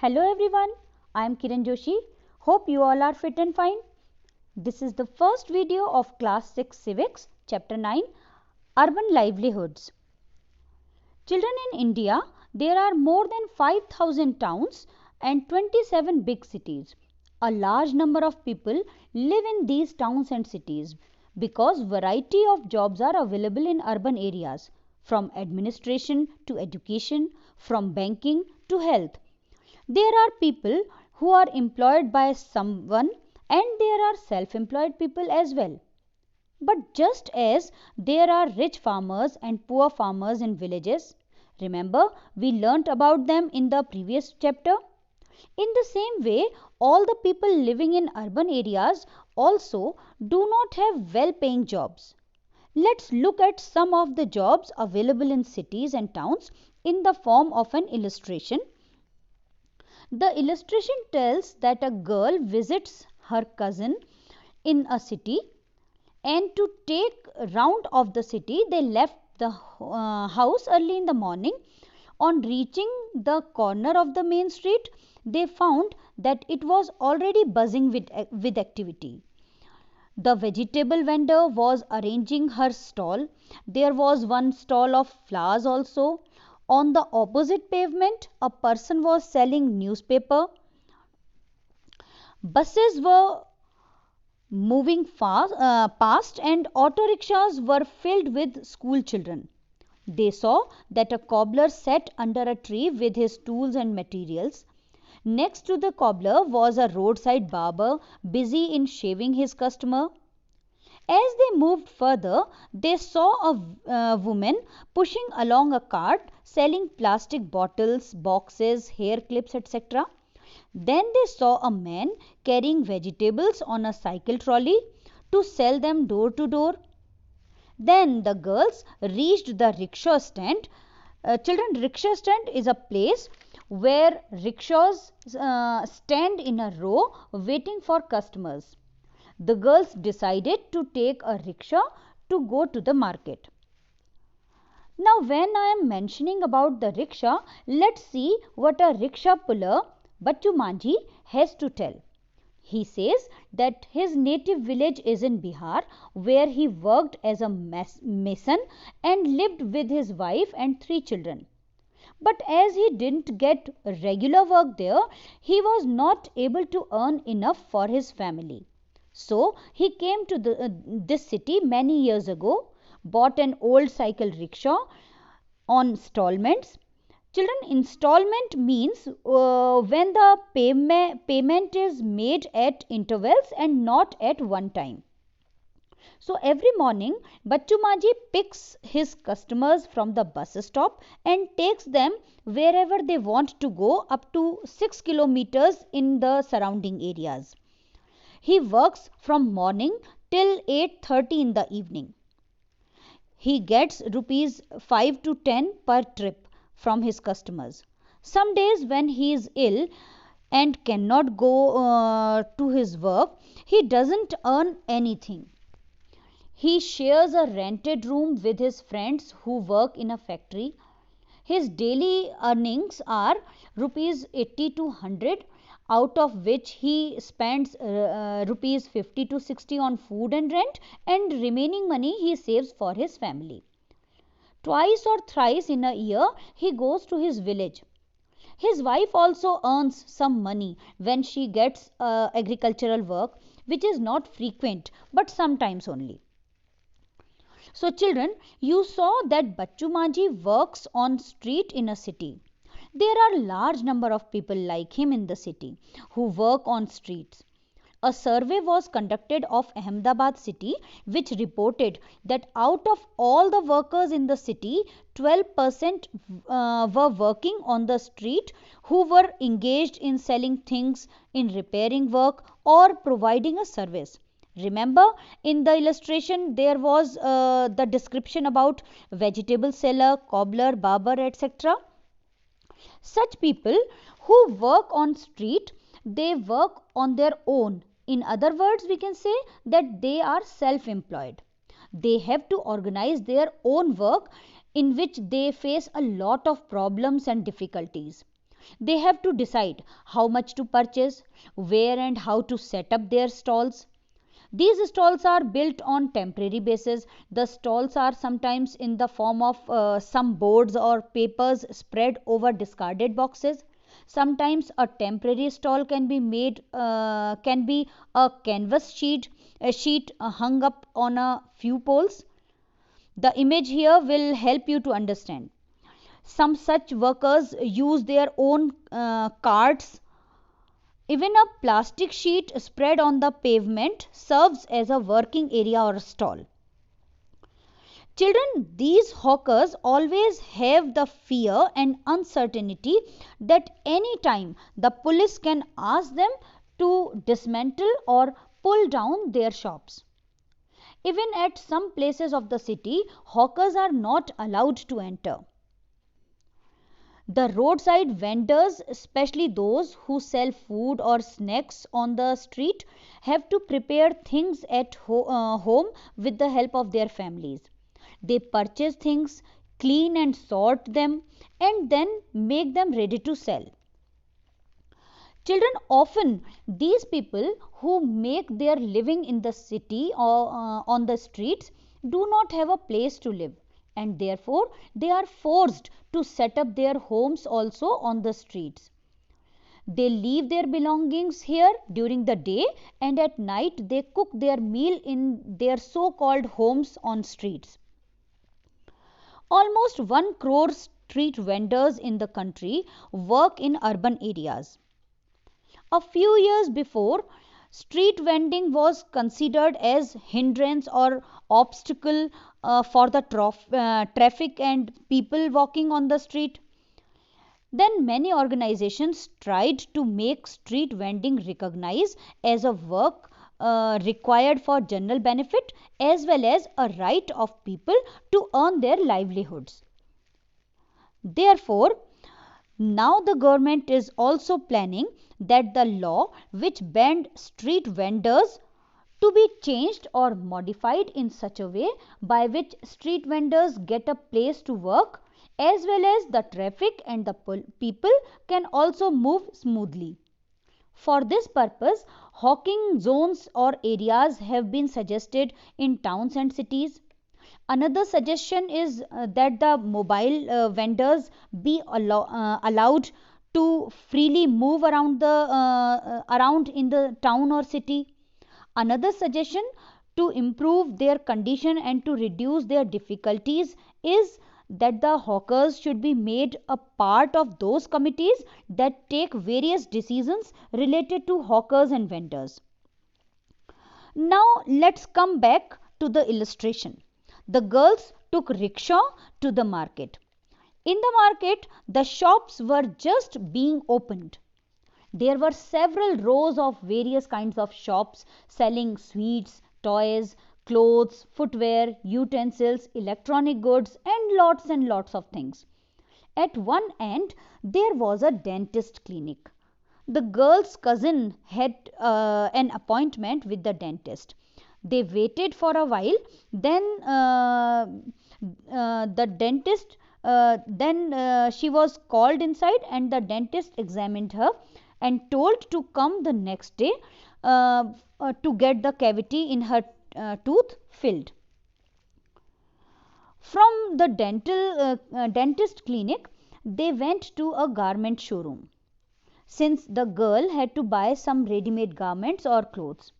Hello everyone, I am Kiran Joshi. Hope you all are fit and fine. This is the first video of class 6 Civics, chapter 9, Urban Livelihoods. Children, in India, there are more than 5,000 towns and 27 big cities. A large number of people live in these towns and cities because variety of jobs are available in urban areas, from administration to education, from banking to health. There are people who are employed by someone and there are self-employed people as well. But just as there are rich farmers and poor farmers in villages, remember we learnt about them in the previous chapter? In the same way, all the people living in urban areas also do not have well-paying jobs. Let's look at some of the jobs available in cities and towns in the form of an illustration. The illustration tells that a girl visits her cousin in a city, and to take round of the city they left the house early in the morning. On reaching the corner of the main street, they found that it was already buzzing with activity. The vegetable vendor was arranging her stall. There was one stall of flowers also. On the opposite pavement, a person was selling newspaper. Buses were moving past and auto rickshaws were filled with school children. They saw that a cobbler sat under a tree with his tools and materials. Next to the cobbler was a roadside barber busy in shaving his customer. As they moved further, they saw a woman pushing along a cart selling plastic bottles, boxes, hair clips, etc. Then they saw a man carrying vegetables on a cycle trolley to sell them door to door. Then the girls reached the rickshaw stand. Children, rickshaw stand is a place where rickshaws stand in a row waiting for customers. The girls decided to take a rickshaw to go to the market. Now, when I am mentioning about the rickshaw, let's see what a rickshaw puller Bachchu Manjhi has to tell. He says that his native village is in Bihar, where he worked as a mason and lived with his wife and 3 children. But as he didn't get regular work there, he was not able to earn enough for his family. So he came to this city many years ago, bought an old cycle rickshaw on installments. Children, installment means when the payment is made at intervals and not at one time. So every morning, Bachchu Manjhi picks his customers from the bus stop and takes them wherever they want to go, up to 6 kilometers in the surrounding areas. He works from morning till 8:30 in the evening. He gets rupees 5 to 10 per trip from his customers. Some days when he is ill and cannot go to his work, he doesn't earn anything. He shares a rented room with his friends who work in a factory. His daily earnings are rupees 80 to 100, out of which he spends rupees 50 to 60 on food and rent, and remaining money he saves for his family. Twice or thrice in a year he goes to his village. His wife also earns some money when she gets agricultural work, which is not frequent but sometimes only. So children, you saw that Bachchu Manjhi works on street in a city. There are large number of people like him in the city who work on streets. A survey was conducted of Ahmedabad city, which reported that out of all the workers in the city, 12% were working on the street, who were engaged in selling things, in repairing work or providing a service. Remember, in the illustration there was the description about vegetable seller, cobbler, barber, etc. Such people who work on street, they work on their own. In other words, we can say that they are self-employed. They have to organize their own work, in which they face a lot of problems and difficulties. They have to decide how much to purchase, where and how to set up their stalls. These stalls are built on temporary basis. The stalls are sometimes in the form of some boards or papers spread over discarded boxes. Sometimes a temporary stall can be a canvas sheet hung up on a few poles. The image here will help you to understand. Some such workers use their own carts. Even a plastic sheet spread on the pavement serves as a working area or stall. Children, these hawkers always have the fear and uncertainty that any time the police can ask them to dismantle or pull down their shops. Even at some places of the city, hawkers are not allowed to enter. The roadside vendors, especially those who sell food or snacks on the street, have to prepare things at home with the help of their families. They purchase things, clean and sort them, and then make them ready to sell. Children, often these people who make their living in the city or on the streets do not have a place to live, and therefore they are forced to set up their homes also on the streets. They leave their belongings here during the day, and at night they cook their meal in their so called homes on streets. Almost 1 crore street vendors in the country work in urban areas. A few years before, street vending was considered as hindrance or obstacle for the traffic and people walking on the street. Then many organizations tried to make street vending recognized as a work required for general benefit as well as a right of people to earn their livelihoods. Therefore, now the government is also planning that the law which banned street vendors to be changed or modified in such a way by which street vendors get a place to work as well as the traffic and the people can also move smoothly. For this purpose, hawking zones or areas have been suggested in towns and cities. Another suggestion is that the mobile vendors be allowed to freely move around in the town or city. Another suggestion to improve their condition and to reduce their difficulties is that the hawkers should be made a part of those committees that take various decisions related to hawkers and vendors. Now let's come back to the illustration. The girls took rickshaw to the market. In the market, the shops were just being opened. There were several rows of various kinds of shops selling sweets, toys, clothes, footwear, utensils, electronic goods, and lots of things. At one end, there was a dentist clinic. The girl's cousin had an appointment with the dentist. They waited for a while. Then the dentist, she was called inside, and the dentist examined her and told to come the next day to get the cavity in her tooth filled. From the dentist clinic, they went to a garment showroom, since the girl had to buy some ready-made garments or clothes.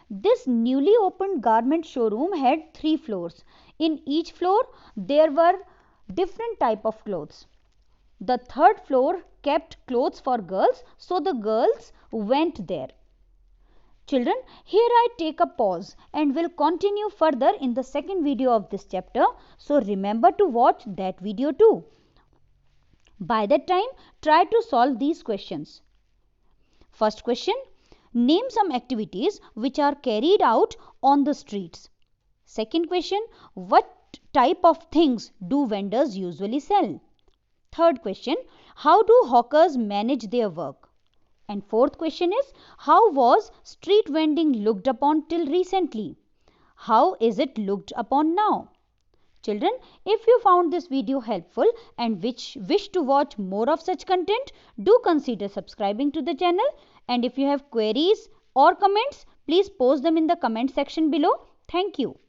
This newly opened garment showroom had 3 floors. In each floor, there were different type of clothes. The third floor kept clothes for girls, so the girls went there. Children, here I take a pause and will continue further in the second video of this chapter. So remember to watch that video too. By that time, try to solve these questions. First question, name some activities which are carried out on the streets. Second question, what type of things do vendors usually sell? Third question, how do hawkers manage their work? And fourth question is, how was street vending looked upon till recently? How is it looked upon now? Children, if you found this video helpful and wish to watch more of such content, do consider subscribing to the channel. And if you have queries or comments, please post them in the comment section below. Thank you.